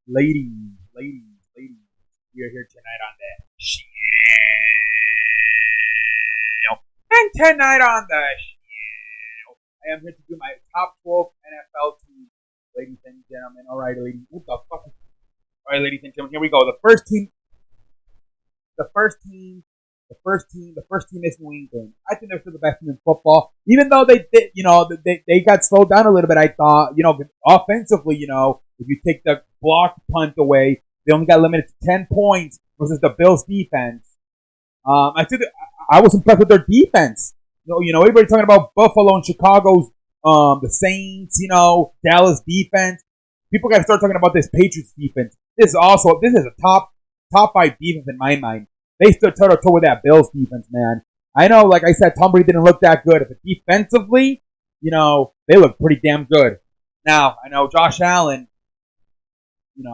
Ladies, we are here tonight on the show. And tonight on the show, I am here to do my top 12 NFL teams, ladies and gentlemen. All right, ladies. What the fuck? All right, ladies and gentlemen, here we go. The first team is New England. I think they're still the best team in football, even though they got slowed down a little bit. I thought, offensively, if you take the block punt away, they only got limited to 10 points versus the Bills defense. I was impressed with their defense. Everybody talking about Buffalo and Chicago's, the Saints, Dallas defense. People got to start talking about this Patriots defense. This is a top five defense in my mind. They stood toe to toe with that Bills defense, man. I know, like I said, Tom Brady didn't look that good, but defensively, they look pretty damn good. Now, I know Josh Allen, he's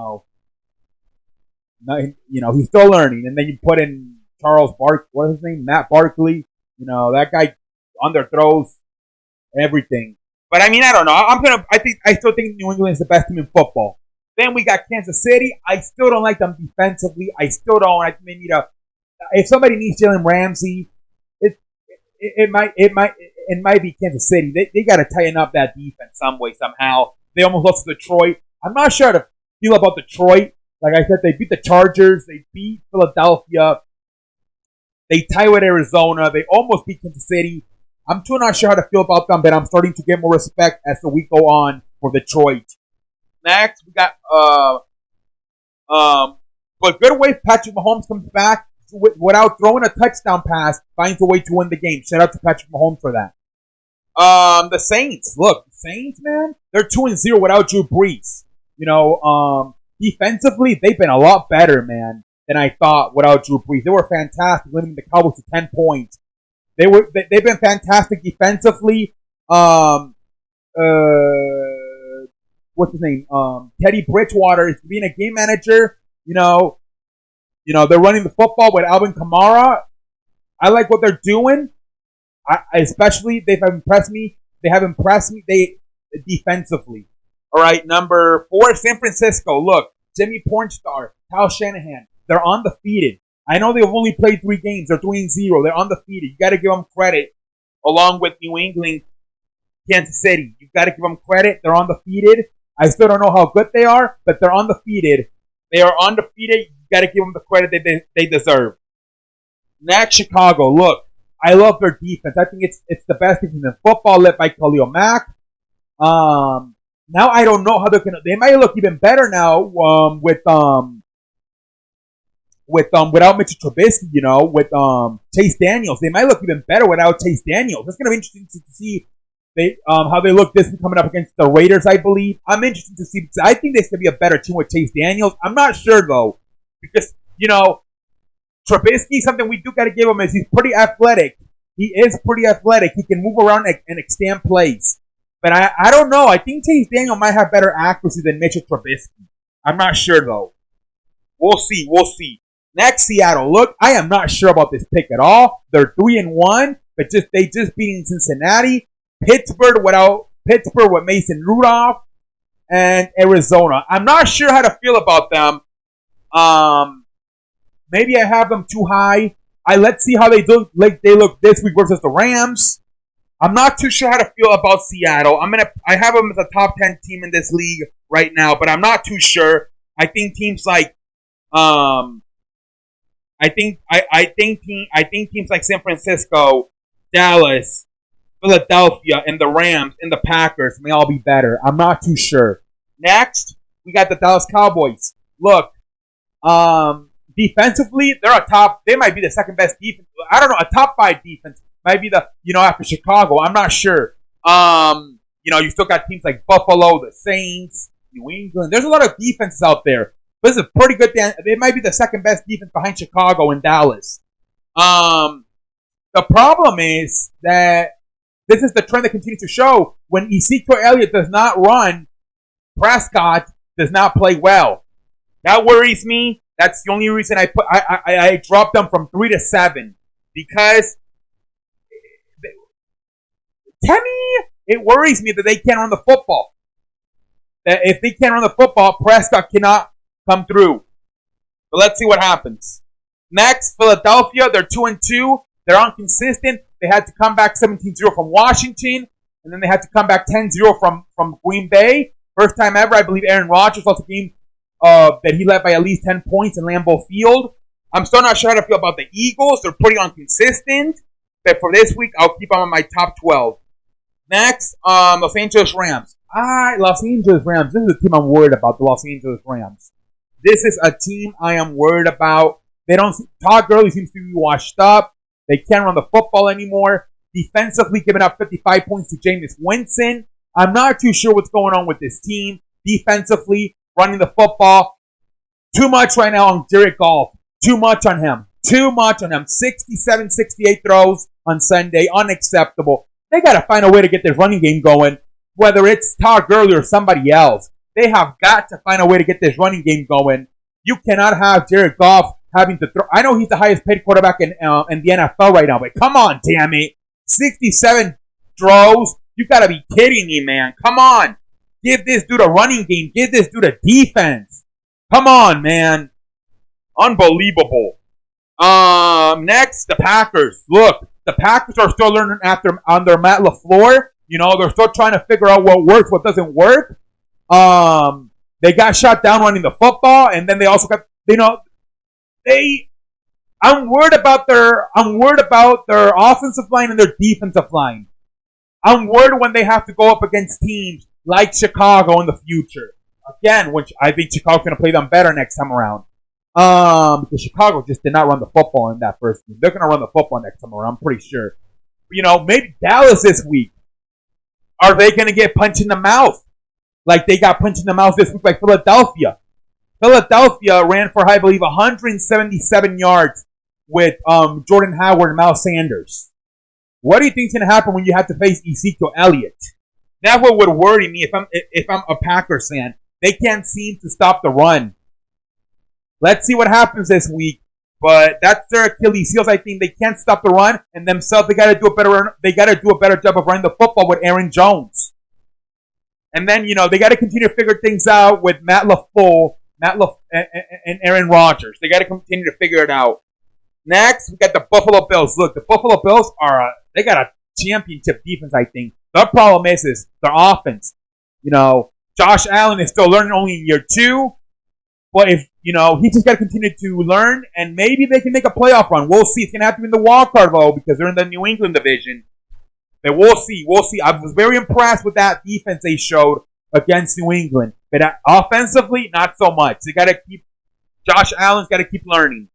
still learning, and then you put in what is his name? Matt Barkley. That guy underthrows everything. But I mean, I don't know. I still think New England is the best team in football. Then we got Kansas City. I still don't like them defensively. I still don't. I think they need if somebody needs Jalen Ramsey, it might be Kansas City. They got to tighten up that defense some way, somehow. They almost lost to Detroit. I'm not sure how to feel about Detroit. Like I said, they beat the Chargers. They beat Philadelphia. They tie with Arizona. They almost beat Kansas City. I'm too not sure how to feel about them, but I'm starting to get more respect as the week go on for Detroit. Next, we got but good way Patrick Mahomes comes back without throwing a touchdown pass, finds a way to win the game. Shout out to Patrick Mahomes for that. The Saints. Look, the Saints, man, they're 2-0 without Drew Brees. Defensively, they've been a lot better, man, than I thought without Drew Brees. They were fantastic, limiting the Cowboys to 10 points. They've been fantastic defensively. What's his name? Teddy Bridgewater is being a game manager. They're running the football with Alvin Kamara. I like what they're doing. Especially, they have impressed me. Defensively. All right, number 4, San Francisco. Look, Jimmy Pornstar, Kyle Shanahan. They're undefeated. I know they've only played 3 games. They're 3-0. They're undefeated. You got to give them credit, along with New England, Kansas City. You got to give them credit. They're undefeated. I still don't know how good they are, but they're undefeated. They are undefeated. You got to give them the credit that they deserve. Next, Chicago. Look, I love their defense. I think it's the best defense in football, led by Khalil Mack. Now I don't know how they might look even better now without Mitchell Trubisky, with Chase Daniels. They might look even better without Chase Daniels. It's going to be interesting to see how they look this week coming up against the Raiders, I believe. I'm interested to see because I think this could be a better team with Chase Daniels. I'm not sure, though, because, Trubisky, something we do got to give him is he's pretty athletic. He is pretty athletic. He can move around and extend plays. But I don't know. I think Chase Daniel might have better accuracy than Mitchell Trubisky. I'm not sure, though. We'll see. Next, Seattle. Look, I am not sure about this pick at all. They're 3-1, but they just beat Cincinnati. Pittsburgh with Mason Rudolph, and Arizona. I'm not sure how to feel about them. Maybe I have them too high. Let's see how they look this week versus the Rams. I'm not too sure how to feel about Seattle. I have them as a top 10 team in this league right now, but I'm not too sure. I think teams like teams like San Francisco, Dallas, Philadelphia, and the Rams and the Packers may all be better. I'm not too sure. Next, we got the Dallas Cowboys. Look, defensively, they might be the second best defense. I don't know, a top 5 defense might be after Chicago. I'm not sure. You still got teams like Buffalo, the Saints, New England. There's a lot of defenses out there. This is a pretty good. They might be the second best defense behind Chicago and Dallas. The problem is that this is the trend that continues to show. When Ezekiel Elliott does not run, Prescott does not play well. That worries me. That's the only reason I dropped them from 3 to 7 because to me it worries me that they can't run the football. That if they can't run the football, Prescott cannot come through. But let's see what happens. Next, Philadelphia, they're 2-2. They're inconsistent. They had to come back 17-0 from Washington, and then they had to come back 10-0 from Green Bay. First time ever, I believe Aaron Rodgers lost a game that he led by at least 10 points in Lambeau Field. I'm still not sure how to feel about the Eagles. They're pretty inconsistent. But for this week, I'll keep them on my top 12. Next, Los Angeles Rams. Los Angeles Rams. This is a team I'm worried about, the Los Angeles Rams. This is a team I am worried about. Todd Gurley seems to be washed up. They can't run the football anymore. Defensively, giving up 55 points to Jameis Winston. I'm not too sure what's going on with this team. Defensively, running the football. Too much right now on Jared Goff. Too much on him. 67, 68 throws on Sunday. Unacceptable. They got to find a way to get this running game going. Whether it's Todd Gurley or somebody else. They have got to find a way to get this running game going. You cannot have Jared Goff having to throw. I know he's the highest paid quarterback in the NFL right now, but come on, damn it. 67 throws. You got to be kidding me, man. Come on. Give this dude a running game. Give this dude a defense. Come on, man. Unbelievable. Next, the Packers. Look, the Packers are still learning under Matt LaFleur. You know, they're still trying to figure out what works, what doesn't work. They got shot down running the football, and then they also got, I'm worried about their offensive line and their defensive line. I'm worried when they have to go up against teams like Chicago in the future. Again, which I think Chicago's going to play them better next time around. Because Chicago just did not run the football in that first game. They're going to run the football next time around, I'm pretty sure. Maybe Dallas this week. Are they going to get punched in the mouth? Like they got punched in the mouth this week by Philadelphia. Philadelphia ran for, I believe, 177 yards with Jordan Howard and Miles Sanders. What do you think is going to happen when you have to face Ezekiel Elliott? That's what would worry me if I'm a Packers fan. They can't seem to stop the run. Let's see what happens this week. But that's their Achilles heels. I think they can't stop the run, and themselves they got to do a better job of running the football with Aaron Jones. And then they got to continue to figure things out with Matt LaFleur and Aaron Rodgers. They got to continue to figure it out. Next, we got the Buffalo Bills. Look, the Buffalo Bills they got a championship defense. I think their problem is their offense. Josh Allen is still learning, only in year 2. But if he just got to continue to learn, and maybe they can make a playoff run. We'll see. It's gonna have to be in the wild card though, because they're in the New England division. But we'll see. I was very impressed with that defense they showed against New England. But offensively, not so much. Josh Allen's got to keep learning.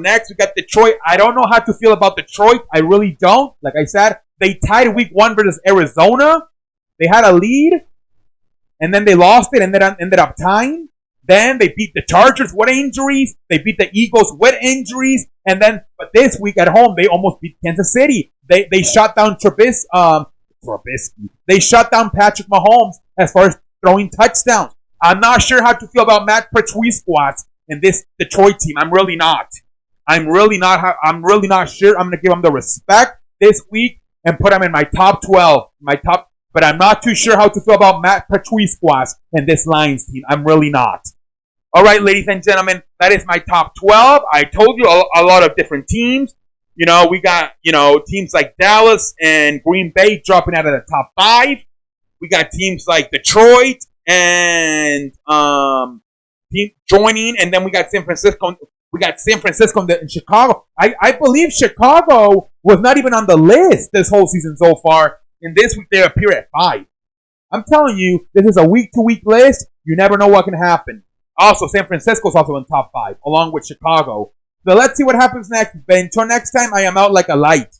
Next, we got Detroit. I don't know how to feel about Detroit. I really don't. Like I said, they tied week 1 versus Arizona. They had a lead, and then they lost it, and then ended up tying. Then they beat the Chargers with injuries. They beat the Eagles with injuries. But this week at home, they almost beat Kansas City. They shut down Trubisky. They shut down Patrick Mahomes as far as throwing touchdowns. I'm not sure how to feel about Matt Patriot's and this Detroit team. I'm really not sure. I'm going to give them the respect this week and put them in my top 12. But I'm not too sure how to feel about Matt Patriot's and this Lions team. I'm really not. All right, ladies and gentlemen, that is my top 12. I told you a lot of different teams. We got, teams like Dallas and Green Bay dropping out of the top 5. We got teams like Detroit and joining, and then we got San Francisco. And Chicago. I believe Chicago was not even on the list this whole season so far. And this week they appear at 5. I'm telling you, this is a week-to-week list. You never know what can happen. Also, San Francisco's also in top 5, along with Chicago. So let's see what happens next. But until next time, I am out like a light.